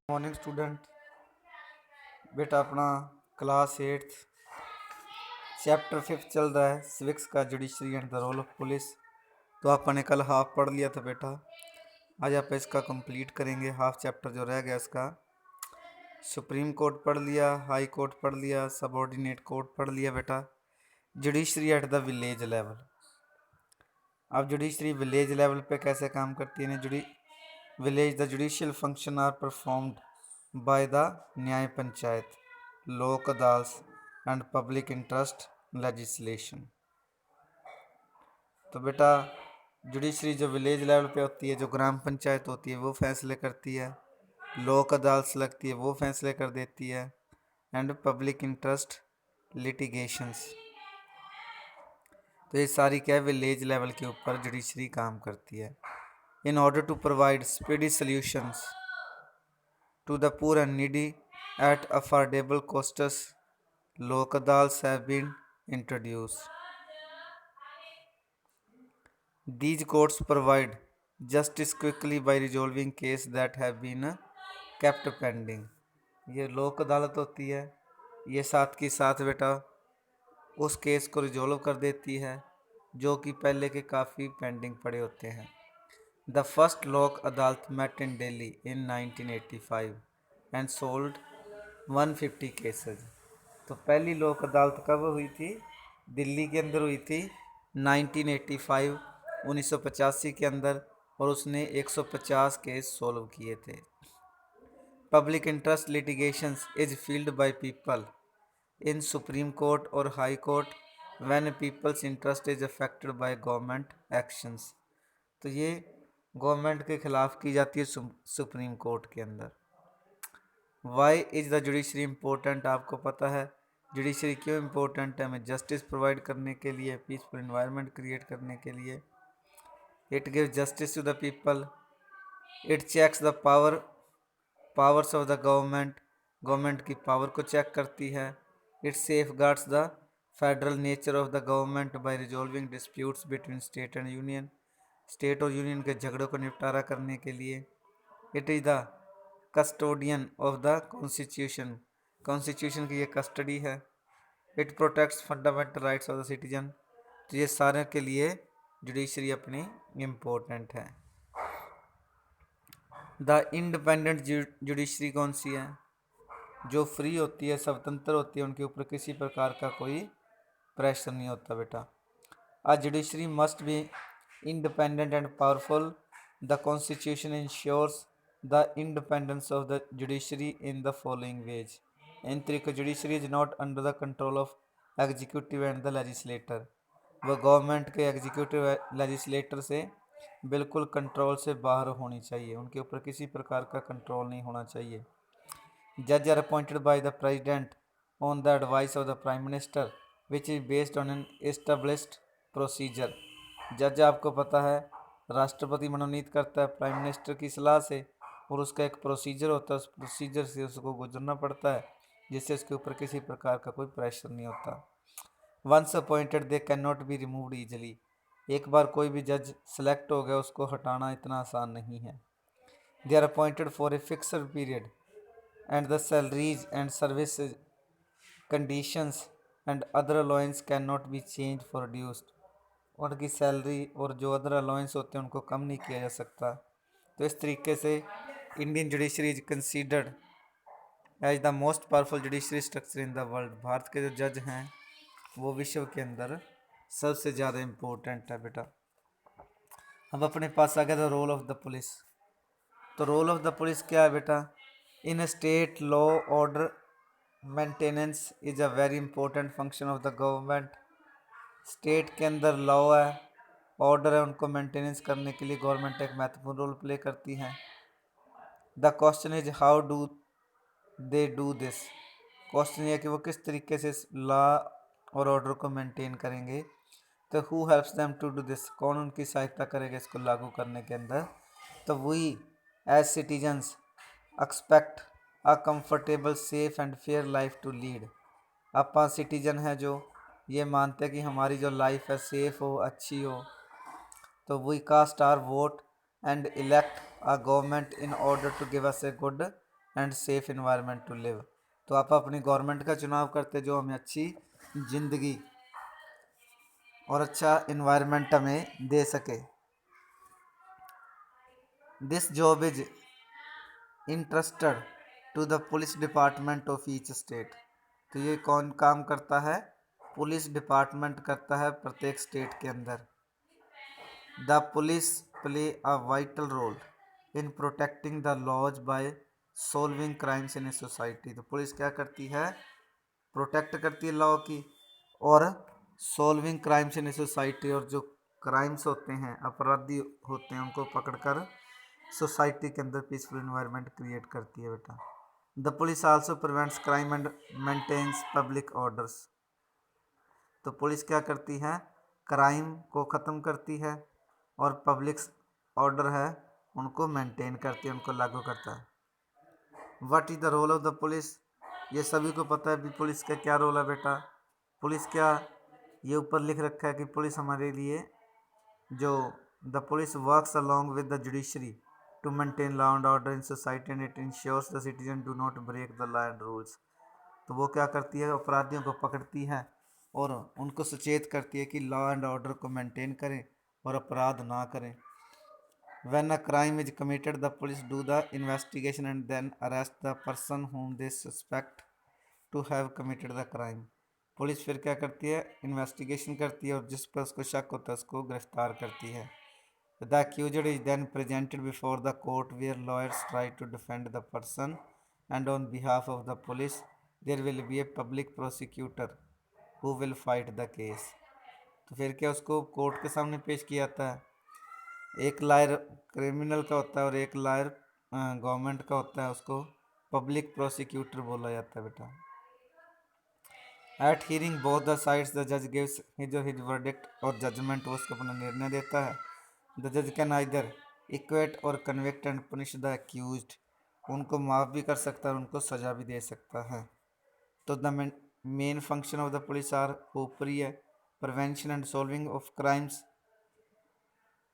Morning student. बेटा अपना class 8th chapter 5 चल रहा है सिविक्स का, judiciary and the role of police. तो आपने कल हाफ पढ़ लिया था बेटा, आज आप इसका कंप्लीट करेंगे। हाफ चैप्टर जो रह गया इसका, सुप्रीम कोर्ट पढ़ लिया, हाई कोर्ट पढ़ लिया, सबऑर्डिनेट कोर्ट पढ़ लिया बेटा। Judiciary at the village level. अब जुडिशरी विलेज लेवल पे कैसे काम करती है? Village the judicial function are performed by the Nyaya Panchayat, लोक अदालत एंड पब्लिक इंटरेस्ट लेजिस्लेशन। तो बेटा जुडिशरी जो विलेज लेवल पे होती है, जो ग्राम पंचायत होती है वो फैसले करती है, लोक अदालत लगती है वो फैसले कर देती है, एंड पब्लिक इंटरेस्ट लिटिगेशंस। तो ये सारी क्या है, विलेज लेवल के ऊपर जुडिशरी काम करती है। In order to provide speedy solutions to the poor and needy at affordable costs, लोक अदालत have been introduced. These courts provide justice quickly by resolving cases that have been kept pending. ये लोक अदालत होती है, ये साथ की साथ बेटा उस केस को रिजोल्व कर देती है जो कि पहले के काफ़ी पेंडिंग पड़े होते हैं। The first Lok Adalat met in Delhi in 1985 and solved 150 cases. तो पहली लोक अदालत कब हुई थी? दिल्ली के अंदर हुई थी 1985, 1985 के अंदर, और उसने 150 केस सोल्व किए थे। Public interest litigations is filed by people in supreme court और high court when people's interest is affected by government actions. तो ये गवर्नमेंट के खिलाफ की जाती है सुप्रीम कोर्ट के अंदर। Why is the judiciary important? आपको पता है जुडिशरी क्यों इम्पोर्टेंट है? हमें जस्टिस प्रोवाइड करने के लिए, पीसफुल इन्वायरमेंट क्रिएट करने के लिए। It gives justice to the people, it checks the powers of the government की पावर को चेक करती है। It safeguards the federal nature of the government by resolving disputes between state and union, state और union के झगड़ों को निपटारा करने के लिए। It is the custodian of the constitution, constitution की ये कस्टडी है। It protects fundamental rights of the citizen. तो ये सारे के लिए जुडिशरी अपनी इम्पोर्टेंट है। द इंडिपेंडेंट जुडिशरी कौन सी है? जो फ्री होती है, स्वतंत्र होती है, उनके ऊपर किसी प्रकार का कोई प्रेशर नहीं होता बेटा। A judiciary must be independent and powerful. The Constitution ensures the independence of the judiciary in the following ways. इन तरीके judiciary is not under the control of executive and the legislator. वह government के executive legislator से बिल्कुल control से बाहर होनी चाहिए, उनके ऊपर किसी प्रकार का कंट्रोल नहीं होना चाहिए। जज are appointed by the president on the advice of the prime minister which is based on an established procedure. जज आपको पता है राष्ट्रपति मनोनीत करता है प्राइम मिनिस्टर की सलाह से, और उसका एक प्रोसीजर होता है, उस प्रोसीजर से उसको गुजरना पड़ता है, जिससे उसके ऊपर किसी प्रकार का कोई प्रेशर नहीं होता। Once appointed they can not be removed easily. एक बार कोई भी जज सेलेक्ट हो गया, उसको हटाना इतना आसान नहीं है। They are appointed for a fixed period and the salaries and service conditions and other allowance can not be change for reduced. उनकी सैलरी और जो अदर अलाउंस होते हैं उनको कम नहीं किया जा सकता। तो इस तरीके से Indian judiciary is considered as the most powerful judiciary structure in the world. Bharat के जो जज हैं वो विश्व के अंदर सबसे ज़्यादा इम्पोर्टेंट है बेटा। अब अपने पास आ गया the role of the police. तो रोल ऑफ द पुलिस क्या है बेटा? In state law order maintenance is a very important function of the government. State के अंदर लॉ है, ऑर्डर है, उनको मेंटेनेंस करने के लिए गवर्नमेंट एक महत्वपूर्ण रोल प्ले करती है। The question is how do they do this. Question ये कि वो किस तरीके से लॉ और ऑर्डर को मेंटेन करेंगे। तो who helps them to do this, कौन उनकी सहायता करेगा इसको लागू करने के अंदर। तो we as citizens expect a comfortable safe and fair life to lead. अपन सिटीजन है जो ये मानते हैं कि हमारी जो लाइफ है सेफ हो, अच्छी हो। तो we cast our vote and elect a government in order to give us a good and safe environment to live. तो आप अपनी गवर्नमेंट का चुनाव करते जो हमें अच्छी ज़िंदगी और अच्छा इन्वायरमेंट हमें दे सके। This job is interested to the police department of each state. तो ये कौन काम करता है? पुलिस डिपार्टमेंट करता है प्रत्येक स्टेट के अंदर। The police play a vital role in protecting the laws by solving crimes in a society. तो पुलिस क्या करती है? प्रोटेक्ट करती है लॉ की और solving crimes in a society, और जो क्राइम्स होते हैं, अपराधी होते हैं, उनको पकड़कर सोसाइटी के अंदर पीसफुल इन्वायरमेंट क्रिएट करती है बेटा। The police also prevents crime and maintains public orders. तो पुलिस क्या करती है? क्राइम को ख़त्म करती है और पब्लिक ऑर्डर है उनको मेंटेन करती है, उनको लागू करता है। What is the role of the police? ये सभी को पता है भी पुलिस का क्या रोल है बेटा। पुलिस क्या, ये ऊपर लिख रखा है कि पुलिस हमारे लिए जो the police works along with the judiciary to maintain law and order in society and it ensures the citizen do not break the law and rules. तो वो क्या करती है? अपराधियों को पकड़ती है और उनको सचेत करती है कि लॉ एंड ऑर्डर को मेंटेन करें और अपराध ना करें। When a crime is committed, the police do the investigation and then arrest the person whom they suspect to have committed the crime. Police फिर क्या करती है? इन्वेस्टिगेशन करती है और जिस पर उसको शक होता है उसको गिरफ्तार करती है। The accused is then presented before the court where lawyers try to defend the person and on behalf of the police there will be a public prosecutor who will fight the case. तो फिर क्या उसको court के सामने पेश किया जाता है? एक लायर क्रिमिनल का होता है और एक लायर गवर्नमेंट का होता है, उसको पब्लिक प्रोसिक्यूटर बोला जाता है बेटा। At hearing both the sides the जज गिव्स हिज वर्डिक्ट, और जजमेंट वो उसको अपना निर्णय देता है। द जज कैन आइदर इक्वेट और convict and punish the accused. उनको माफ़ भी कर सकता है और उनको सज़ा भी दे सकता है। तो the main function of the police are ऊपरी है prevention and solving of crimes,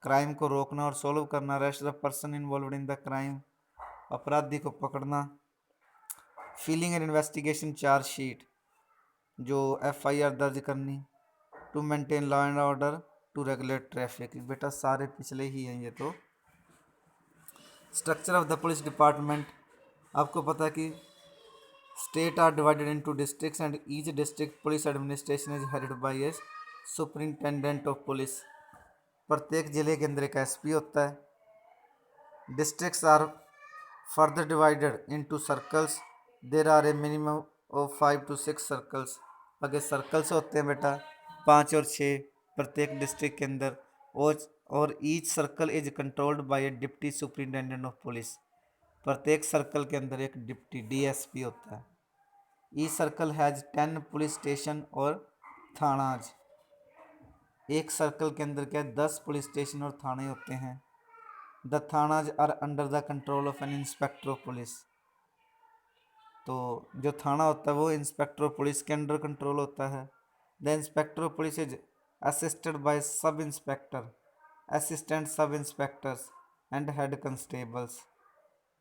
crime को रोकना और सॉल्व करना। Arrest the person involved in the crime, अपराधी को पकड़ना। फिलिंग एंड इन्वेस्टिगेशन चार्जशीट, जो FIR दर्ज करनी। To maintain law and order, to regulate traffic. बेटा सारे पिछले ही हैं ये तो। Structure of the police department, आपको पता है कि state are divided into districts and each district police administration is headed by a superintendent of police. प्रत्येक जिले के अंदर एक SP होता है। Districts are further divided into circles, there are a minimum of 5 to 6 circles. आगे circles होते हैं बेटा 5 और 6 प्रत्येक डिस्ट्रिक्ट के अंदर, और each circle is controlled by A deputy superintendent of police. प्रत्येक सर्कल के अंदर एक डिप्टी DSP होता है। Each circle has 10 police station और थानाज। एक सर्कल के अंदर क्या 10 पुलिस स्टेशन और थाने होते हैं। The thanas are under the control of an inspector of police. तो जो थाना होता है वो इंस्पेक्टर ऑफ पुलिस के अंडर कंट्रोल होता है। The inspector of police is assisted by sub inspector, assistant sub inspectors and head constables.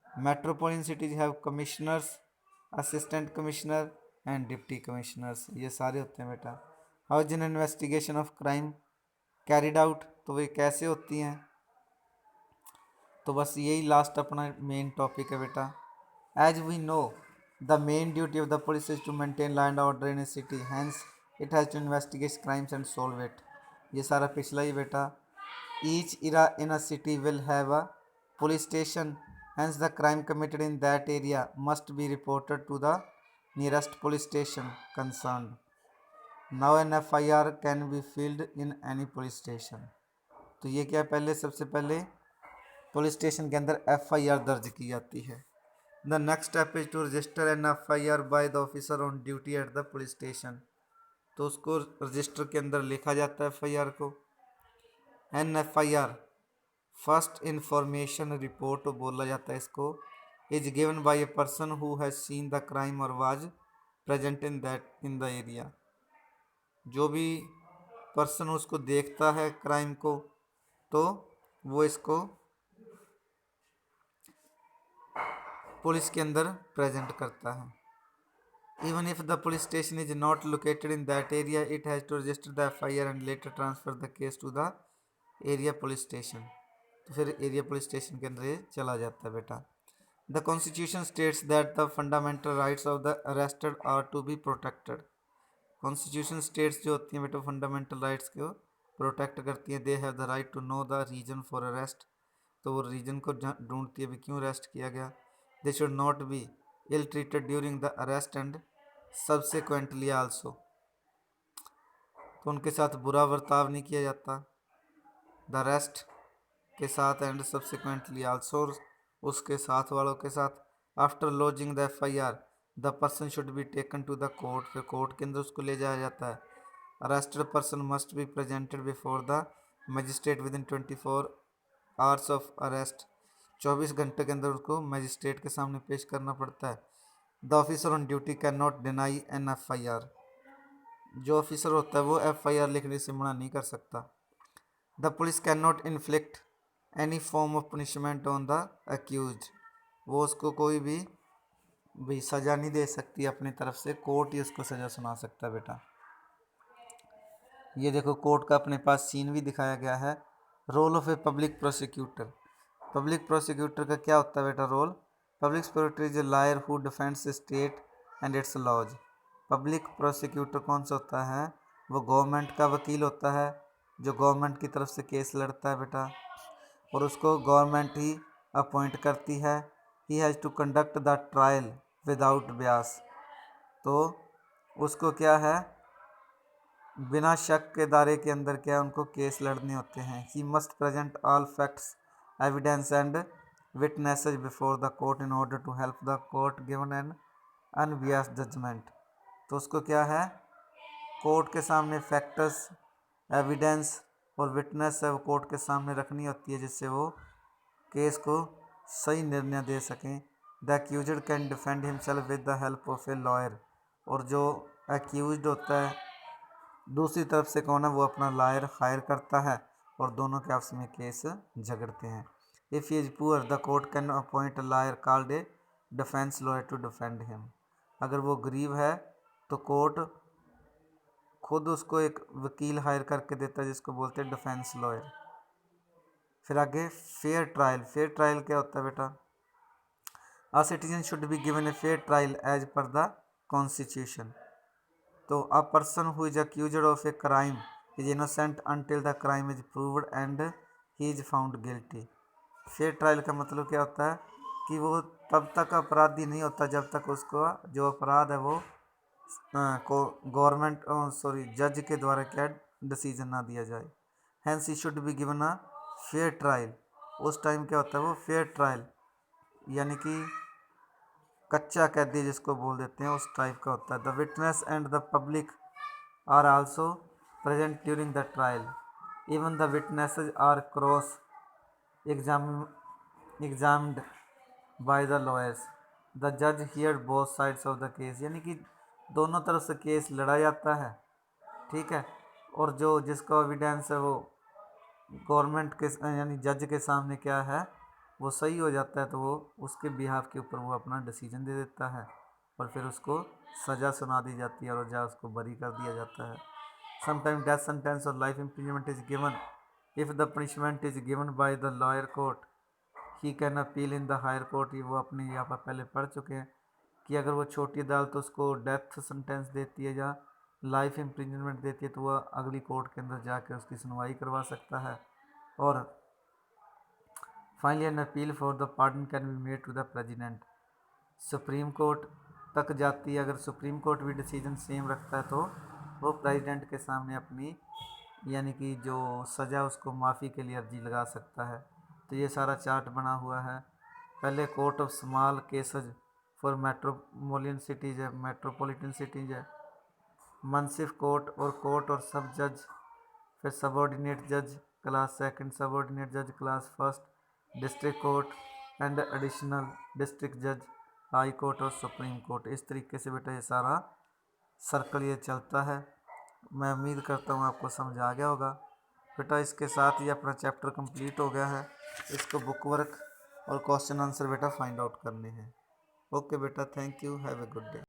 Metropolitan cities have commissioners, assistant commissioner and deputy commissioners, ये सारे होते हैं बेटा। How is an investigation of crime carried out, तो वे कैसे होती हैं? तो बस यही लास्ट अपना मेन टॉपिक है बेटा। As we know the main duty of the police is to maintain law and order in a city, hence it has to investigate crimes and solve it. ये सारा पिछला ही बेटा। Each area in a city will have a police station, hence the crime committed in that area must be reported to the nearest police station concern. Now an FIR can be filed in any police station. तो ये क्या, पहले सबसे पहले police station के अंदर FIR दर्ज की जाती है। The next step is to register an FIR by the officer on duty at the police station. तो उसको रजिस्टर के अंदर लिखा जाता है FIR को। An FIR first information report बोला जाता है इसको, is given by a person who has seen the crime और was present in the area. जो भी पर्सन उसको देखता है क्राइम को, तो वो इसको पुलिस के अंदर प्रेजेंट करता है। Even if the police station is not located in that area it has to register the FIR and later transfer the case to the area police station. तो फिर एरिया पुलिस स्टेशन के अंदर ये चला जाता है बेटा। The constitution states that the fundamental rights of the arrested are to be protected. Constitution states जो होती हैं बेटा फंडामेंटल राइट्स को प्रोटेक्ट करती हैं। They have the right to know the reason for arrest. तो वो रीजन को ढूंढती है भी क्यों अरेस्ट किया गया। They should not be ill treated during the arrest and subsequently also. तो उनके साथ बुरा बर्ताव नहीं किया जाता द अरेस्ट के साथ एंड सब्सिक्वेंटली आल्सो, उसके साथ वालों के साथ। After lodging the FIR the person should be taken to the court. फिर कोर्ट के अंदर उसको ले जाया जाता है। Arrested person must be presented before the magistrate within 24 hours of arrest. 24 घंटे के अंदर उसको मजिस्ट्रेट के सामने पेश करना पड़ता है। The officer on duty can not deny an FIR। जो ऑफिसर होता है वो FIR लिखने से मना नहीं कर सकता। The police can not inflict any form of punishment on the accused. वो उसको कोई भी सज़ा नहीं दे सकती अपनी तरफ से, कोर्ट ही उसको सज़ा सुना सकता है बेटा। ये देखो कोर्ट का अपने पास सीन भी दिखाया गया है। Role of a public prosecutor. Public prosecutor का क्या होता है बेटा role. Public prosecutor is a lawyer who defends state and its laws. Public prosecutor कौन सा होता है, वो गवर्नमेंट का वकील होता है जो गवर्नमेंट की तरफ से केस लड़ता है बेटा, और उसको गवर्नमेंट ही अपॉइंट करती है। He has to conduct the trial without bias. तो उसको क्या है, बिना शक के दायरे के अंदर क्या उनको केस लड़ने होते हैं। He must present all facts evidence and witnesses before the court in order to help the court given an unbiased judgement. तो उसको क्या है, कोर्ट के सामने फैक्ट्स एविडेंस और विटनेस है वो कोर्ट के सामने रखनी होती है जिससे वो केस को सही निर्णय दे सकें। The accused can defend himself with the help of a lawyer. और जो एक्यूज्ड होता है दूसरी तरफ से कौन है, वो अपना लॉयर हायर करता है और दोनों के आपस में केस झगड़ते हैं। If he is poor the court can appoint a lawyer called a defence lawyer to defend him. अगर वो गरीब है तो कोर्ट खुद उसको एक वकील हायर करके देता है जिसको बोलते हैं डिफेंस लॉयर। फिर आगे फेयर ट्रायल। फेयर ट्रायल क्या होता है बेटा, a citizen should be given a fair trial as per the constitution. तो a person who is accused of a crime is innocent until the crime is proved and he is found guilty. Fair trial का मतलब क्या होता है कि वो तब तक अपराधी नहीं होता जब तक उसको जो अपराध है वो को गवर्नमेंट जज के द्वारा क्या डिसीजन ना दिया जाए। Hence he should be given a fair trial. उस टाइम क्या होता है वो फेयर ट्रायल यानी कि कच्चा कैदी जिसको बोल देते हैं उस टाइप का होता है। The witness and the public are also present during the trial. Even the witnesses are cross examined by the lawyers. The जज hear both sides of the case. यानी कि दोनों तरफ से केस लड़ा जाता है, ठीक है, और जो जिसका एविडेंस है वो गवर्नमेंट के यानी जज के सामने क्या है वो सही हो जाता है तो वो उसके बिहाफ के ऊपर वो अपना डिसीजन दे देता है और फिर उसको सज़ा सुना दी जाती है और जज उसको बरी कर दिया जाता है। समटाइम डेथ सेंटेंस और life imprisonment is given if the punishment is given by the lawyer court he can appeal in the higher court. ये वो अपने यहाँ पर पहले पढ़ चुके हैं कि अगर वो छोटी अदालत तो उसको डेथ सेंटेंस देती है या लाइफ इम्प्रिजनमेंट देती है तो वह अगली कोर्ट के अंदर जाकर उसकी सुनवाई करवा सकता है। और finally an appeal for the pardon can be made to the president. Supreme court तक जाती है, अगर सुप्रीम कोर्ट भी डिसीजन सेम रखता है तो वो प्रेसिडेंट के सामने अपनी यानी कि जो सज़ा उसको माफ़ी के लिए अर्जी लगा सकता है। तो ये सारा चार्ट बना हुआ है। पहले court of small cases for metropolitan cities है, मनसिफ कोर्ट और सब जज, फिर सबॉर्डिनेट जज क्लास सेकंड, सबॉर्डिनेट जज class first, district court and additional district जज, हाई कोर्ट और सुप्रीम कोर्ट। इस तरीके से बेटा ये सारा सर्कल ये चलता है। मैं उम्मीद करता हूँ आपको समझ आ गया होगा बेटा। इसके साथ ही अपना चैप्टर कंप्लीट हो गया है। इसको बुक वर्क और क्वेश्चन आंसर बेटा फाइंड आउट करने हैं। ओके बेटा, thank you, have a good day.